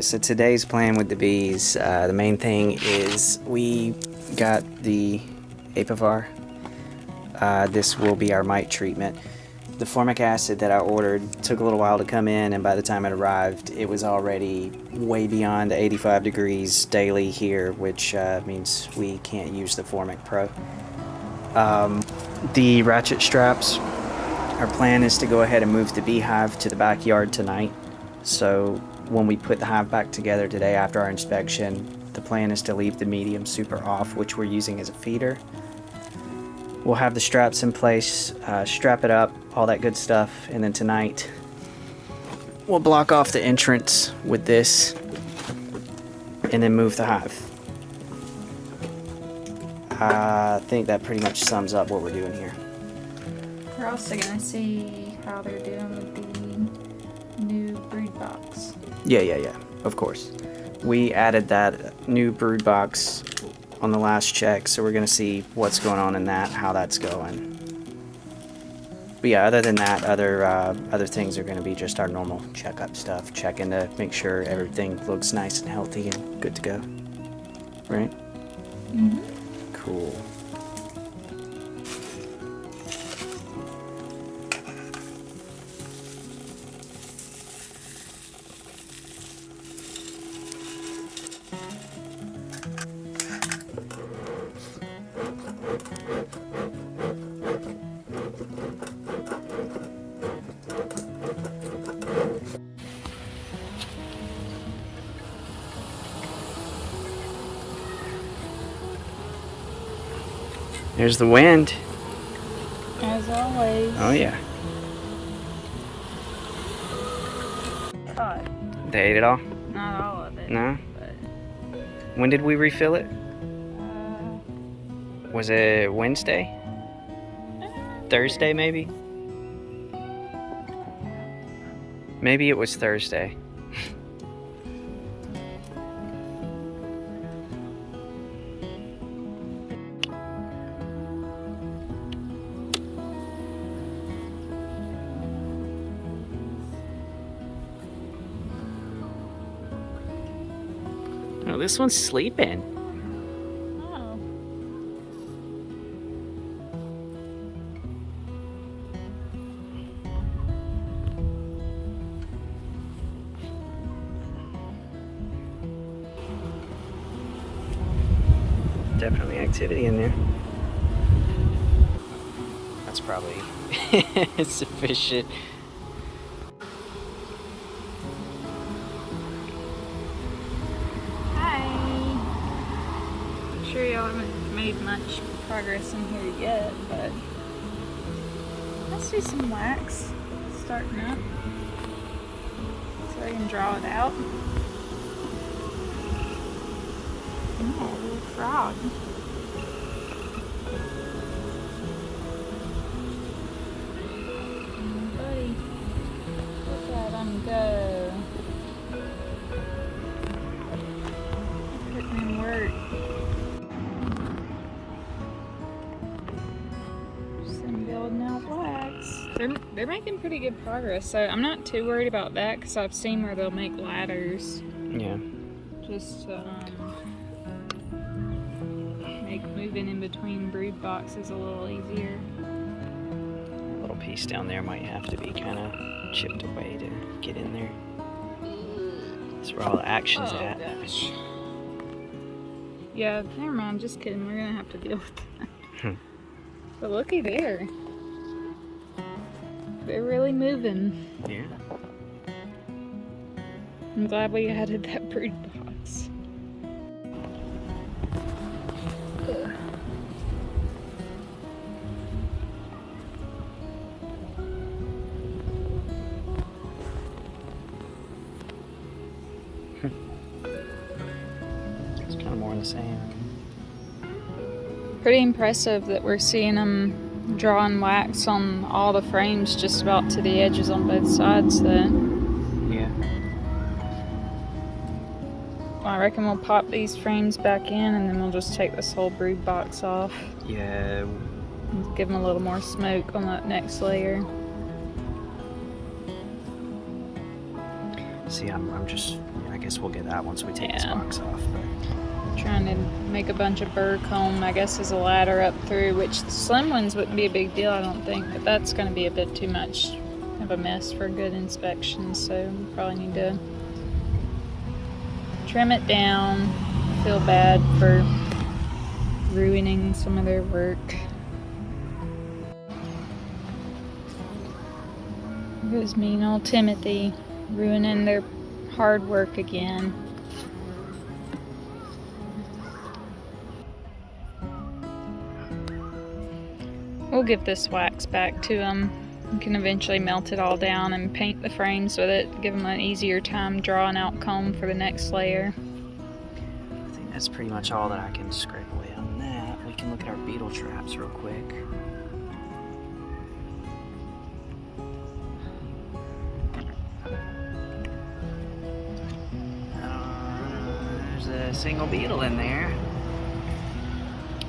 Alright, so today's plan with the bees, the main thing is we got the Apivar. This will be our mite treatment. The formic acid that I ordered took a little while to come in, and by the time it arrived, it was already way beyond 85 degrees daily here, which means we can't use the Formic Pro. The ratchet straps, our plan is to go ahead and move the beehive to the backyard tonight. So when we put the hive back together today after our inspection, the plan is to leave the medium super off, which we're using as a feeder. We'll have the straps in place, strap it up, all that good stuff, and then tonight we'll block off the entrance with this and then move the hive. I think that pretty much sums up what we're doing here. We're also going to see how they're doing with the new brood box. Yeah, of course. We added that new brood box on the last check, so we're going to see what's going on in that, how that's going. But yeah, other than that, other things are going to be just our normal checkup stuff, checking to make sure everything looks nice and healthy and good to go. Right? Mm-hmm. Cool. There's the wind. As always. Oh yeah. Caught. They ate it all? Not all of it. No? But, When did we refill it? Was it Wednesday? Thursday maybe? Maybe it was Thursday. Oh, this one's sleeping. oh. Definitely activity in there. That's probably sufficient. Hi. I'm sure y'all haven't made much progress in here yet, but I see some wax starting up. So I can draw it out. Oh, a little frog. Oh, buddy, look at him go. Putting in work. Just them building out wax. They're making pretty good progress, so I'm not too worried about that because I've seen where they'll make ladders. Yeah. Just make moving in between brood boxes a little easier. A little piece down there might have to be kind of chipped away to get in there. That's where all the action's at. Gosh. Yeah, never mind. Just kidding. We're gonna have to deal with that. But looky there. They're really moving. Yeah. I'm glad we added that brood box. It's kind of more the same. Pretty impressive that we're seeing them drawing wax on all the frames just about to the edges on both sides there. Yeah. I reckon we'll pop these frames back in and then we'll just take this whole brood box off. Yeah. And give them a little more smoke on that next layer. See, I guess we'll get that once we take this Yeah. box off. But Trying to make a bunch of burr comb, I guess, as a ladder up through, which the slim ones wouldn't be a big deal, I don't think, but that's going to be a bit too much of a mess for a good inspection, so we probably need to trim it down. I feel bad for ruining some of their work. There's mean old Timothy ruining their hard work again. We'll give this wax back to them. We can eventually melt it all down and paint the frames with it, give them an easier time drawing out comb for the next layer. I think that's pretty much all that I can scrape away on that. We can look at our beetle traps real quick. There's a single beetle in there.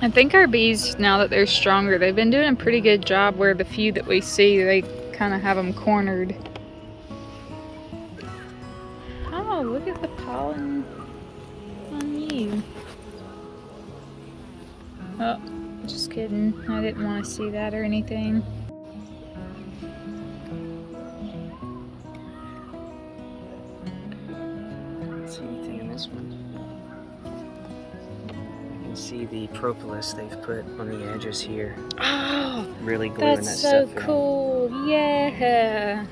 I think our bees, now that they're stronger, they've been doing a pretty good job where the few that we see, they kind of have them cornered. Oh, look at the pollen on you. Oh, just kidding. I didn't want to see that or anything. Don't see anything in this one. You can see the propolis they've put on the edges here. Oh, Really gluing that that's stuff so in. cool. Yeah.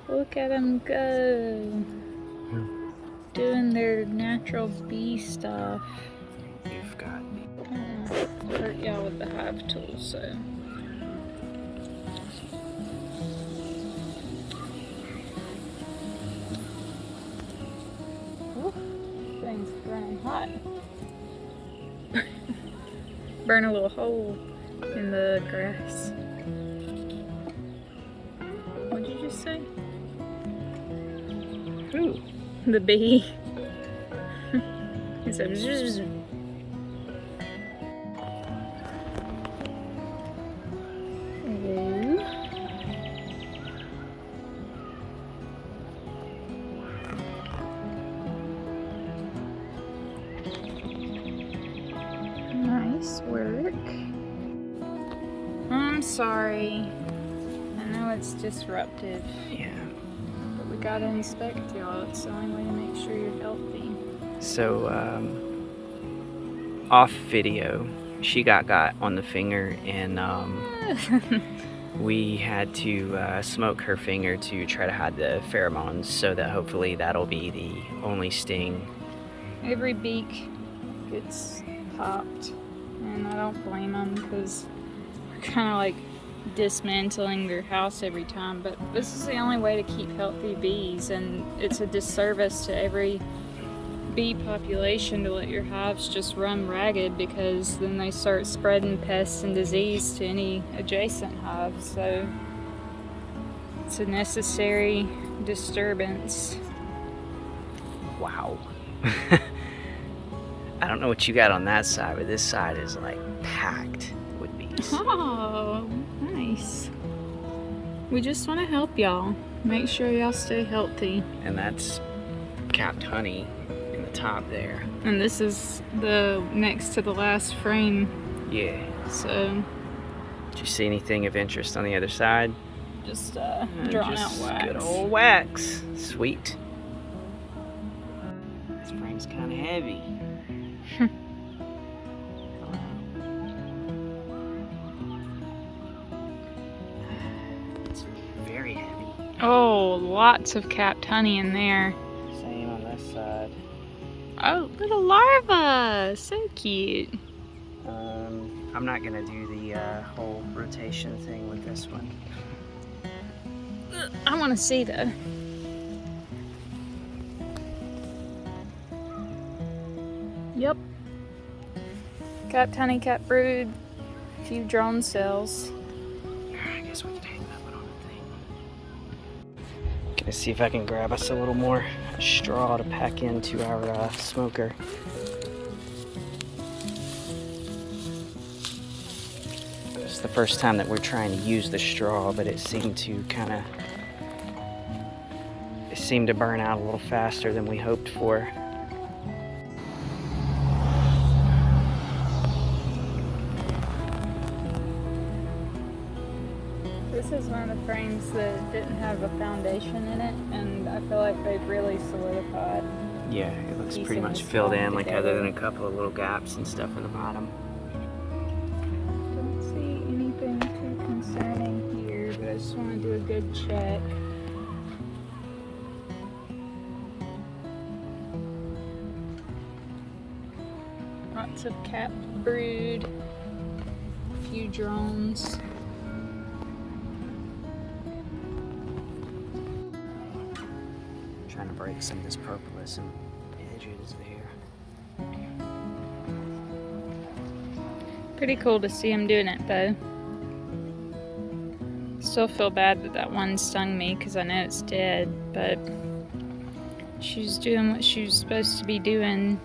Look at them go. Doing their natural bee stuff. You've got me. Hurt y'all with the hive tool, so. Ooh, thing's burning hot. Burn a little hole in the grass. What'd you just say? Ooh. The bee. He said, "Zzz." Hello. Nice work. I'm sorry. I know it's disruptive. Yeah. But we gotta inspect y'all. It's the only way to make sure you're healthy. So, off video, she got on the finger, and we had to smoke her finger to try to hide the pheromones, so that hopefully that'll be the only sting. Every beak gets popped, and I don't blame them because we're kind of like dismantling their house every time. But this is the only way to keep healthy bees, and it's a disservice to every bee population to let your hives just run ragged, because then they start spreading pests and disease to any adjacent hives. So it's a necessary disturbance. Wow. I don't know what you got on that side, but this side is like packed with bees. Oh, nice. We just want to help y'all. Make sure y'all stay healthy. And that's capped honey in the top there. And this is the next to the last frame. Yeah. So Did you see anything of interest on the other side? just drawing out Just wax. good old wax. Sweet. This frame's kind of heavy. It's very heavy. Oh, lots of capped honey in there. Same on this side. Oh, little larva. So cute. I'm not gonna do the whole rotation thing with this one. I want to see though. Yep. Capped honey, capped brood, a few drone cells. I guess we can hang that one on the thing. Gonna see if I can grab us a little more straw to pack into our smoker. It's the first time that we're trying to use the straw, but it seemed seem to burn out a little faster than we hoped for. This is one of the frames that didn't have a foundation in it, and I feel like they've really solidified. Yeah, it looks pretty Piecing much this filled back in, like together. other than a couple of little gaps and stuff in the bottom. Don't see anything too concerning here, but I just want to do a good check. Lots of capped brood, a few drones. Trying to break some of this propolis and edges there. Pretty cool to see him doing it though. Still feel bad that that one stung me because I know it's dead, but she's doing what she was supposed to be doing.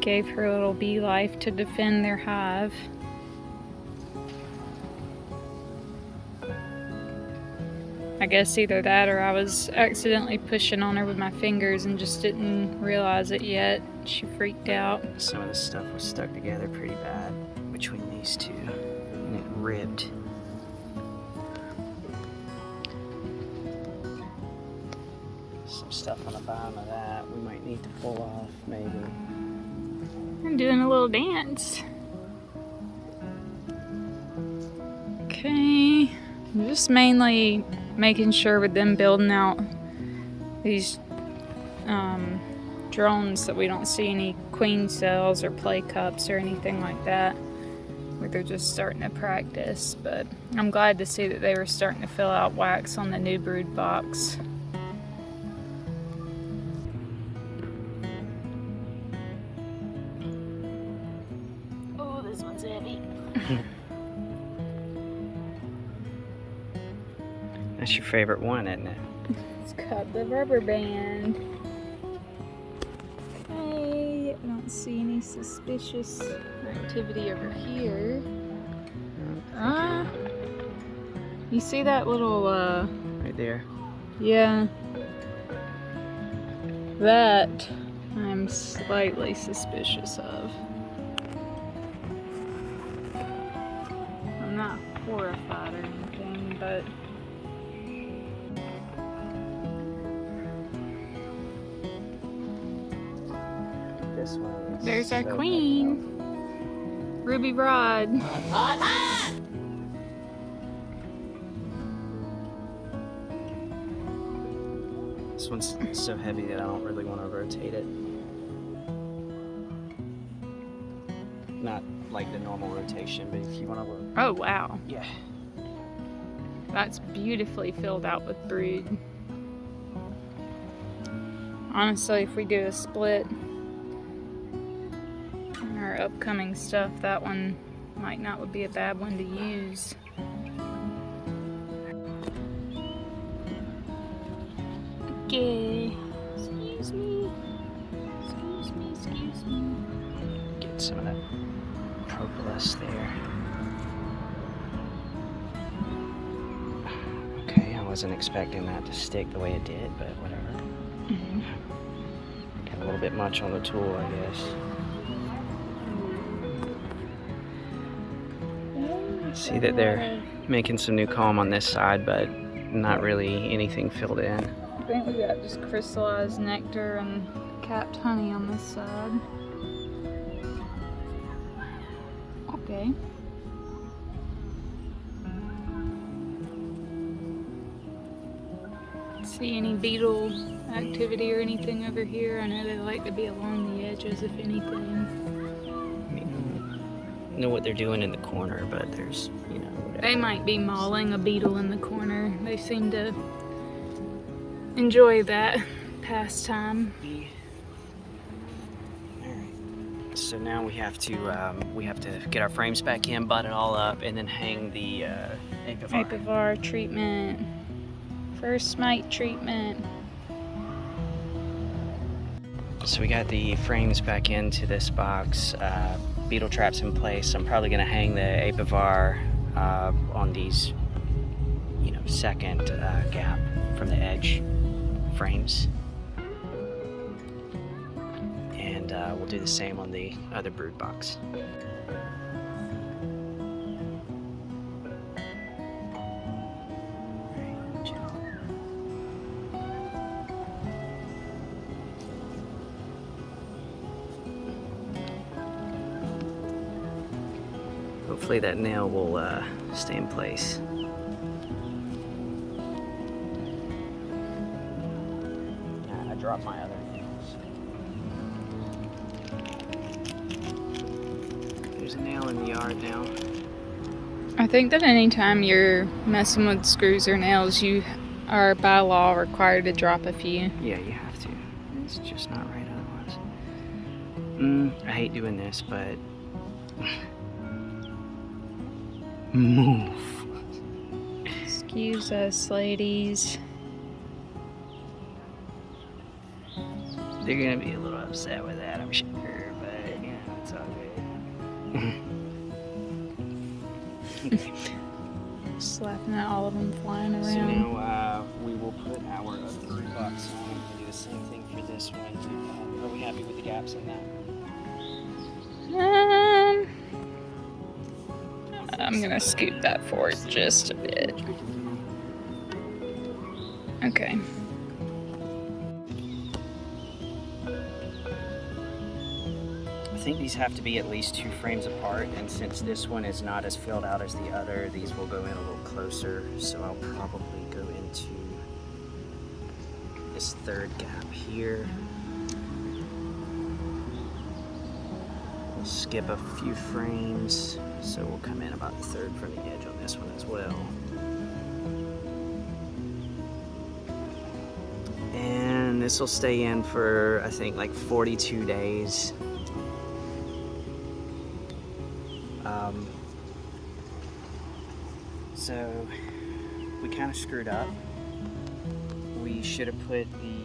Gave her a little bee life to defend their hive. I guess either that or I was accidentally pushing on her with my fingers and just didn't realize it yet. She freaked out. Some of the stuff was stuck together pretty bad between these two, and it ripped. Some stuff on the bottom of that we might need to pull off, maybe. I'm doing a little dance. Okay, I'm just mainly making sure with them building out these drones that we don't see any queen cells or play cups or anything like that, where they're just starting to practice. But I'm glad to see that they were starting to fill out wax on the new brood box. Oh, this one's heavy. That's your favorite one, isn't it? It's got the rubber band. Okay, I don't see any suspicious activity over here. You see that little, Right there. yeah. That I'm slightly suspicious of. I'm not horrified or anything, but This one is there's our so queen, Ruby Rod. This one's so heavy that I don't really want to rotate it. Not like the normal rotation, but if you want to look. Oh wow, Yeah. that's beautifully filled out with brood. Honestly, if we do a split in our upcoming stuff, that one might not would be a bad one to use. Okay. Excuse me. Excuse me, excuse me. Get some of that propolis there. Okay, I wasn't expecting that to stick the way it did, but whatever. Got a little bit much on the tool, I guess. See that they're making some new comb on this side, but not really anything filled in. I think we got just crystallized nectar and capped honey on this side. Okay. See any beetle activity or anything over here? I know they like to be along the edges, if anything. I know what they're doing in the corner, but there's, whatever. They might be mauling a beetle in the corner. They seem to enjoy that pastime. Alright. So now we have to get our frames back in, butt it all up, and then hang the Apivar. Apivar treatment. First mite treatment. So we got the frames back into this box, beetle traps in place. I'm probably gonna hang the Apivar on these, second gap from the edge frames. And we'll do the same on the other brood box. Hopefully that nail will stay in place. I dropped my other nails. There's a nail in the yard now. I think that anytime you're messing with screws or nails, you are by law required to drop a few. Yeah, you have to. It's just not right otherwise. I hate doing this, but move. Excuse us, ladies. They're gonna be a little upset with that, I'm sure, but you know, it's all good. Slapping at all of them flying around. So now we will put our other brood box on and do the same thing for this one. Are we happy with the gaps in that? I'm gonna scoot that forward just a bit. Okay. I think these have to be at least 2 frames apart, and since this one is not as filled out as the other, these will go in a little closer, so I'll probably go into this third gap here. We'll skip a few frames, so we'll come in about the third from the edge on this one as well. And this will stay in for, I think, like 42 days. So we kind of screwed up. We should have put the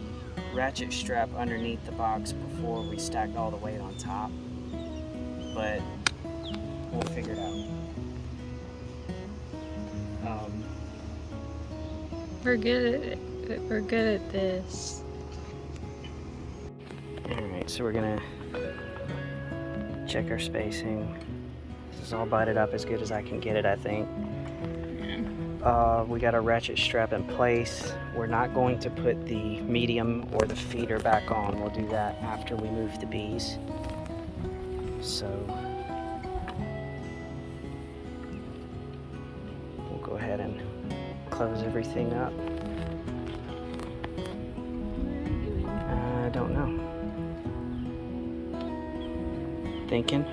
ratchet strap underneath the box before we stacked all the weight on top, but we'll figure it out. We're good at this. Alright, so we're gonna check our spacing. This is all butted up as good as I can get it, I think. We got our ratchet strap in place. We're not going to put the medium or the feeder back on. We'll do that after we move the bees. So we'll go ahead and close everything up. I don't know. Thinking.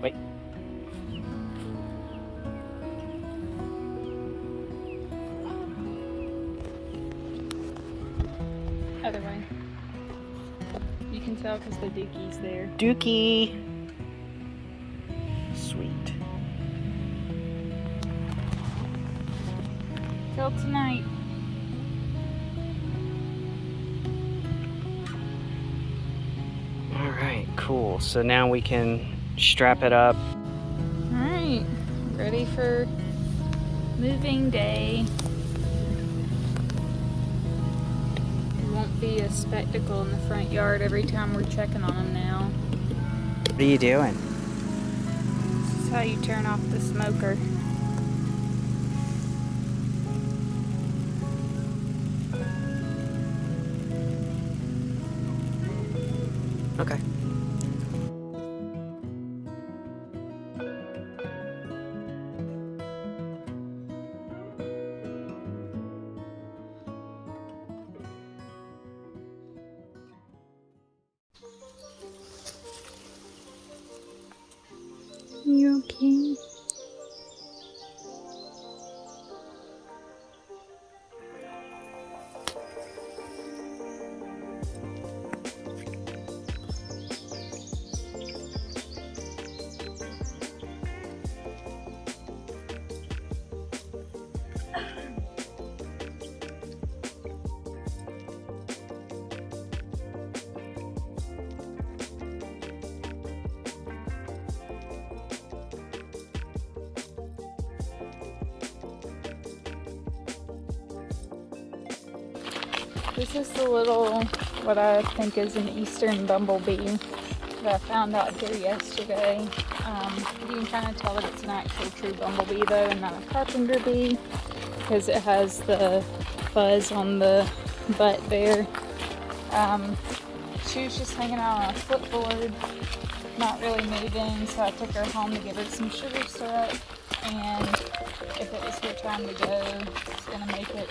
Wait. Other way. You can tell because the dookie's there. Dookie. Sweet. Till tonight. All right, cool. So now we can strap it up. All right, ready for moving day. It won't be a spectacle in the front yard every time we're checking on them now. What are you doing? This is how you turn off the smoker. Okay. You okay? This is the little, what I think is an eastern bumblebee that I found out here yesterday. You can kind of tell that it's an actual true bumblebee though, and not a carpenter bee, because it has the fuzz on the butt there. She was just hanging out on a footboard, not really moving, so I took her home to give her some sugar syrup, and if it was her time to go, I was gonna make it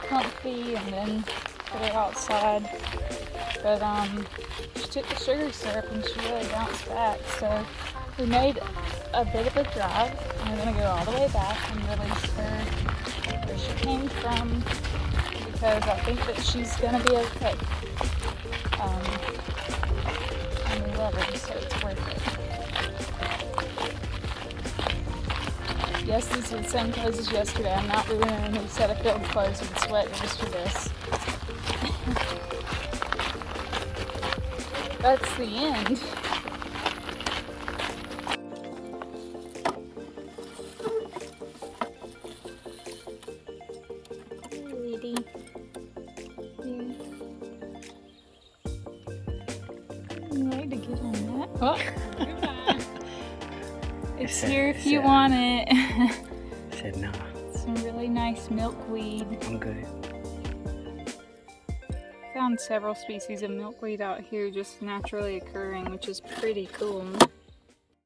comfy and then put her outside. But she took the sugar syrup and she really bounced back, so we made a bit of a drive, and we're gonna go all the way back and release her where she came from, because I think that she's gonna be okay. And we love her, so it's worth it. Yes, these are the same clothes as yesterday. I'm not ruining a new set of field clothes with sweat just for this. That's the end. Lady. Yeah. Way to get on that. Oh. It's here if you want it. Said no. Some really nice milkweed. I'm good. Found several species of milkweed out here just naturally occurring, which is pretty cool.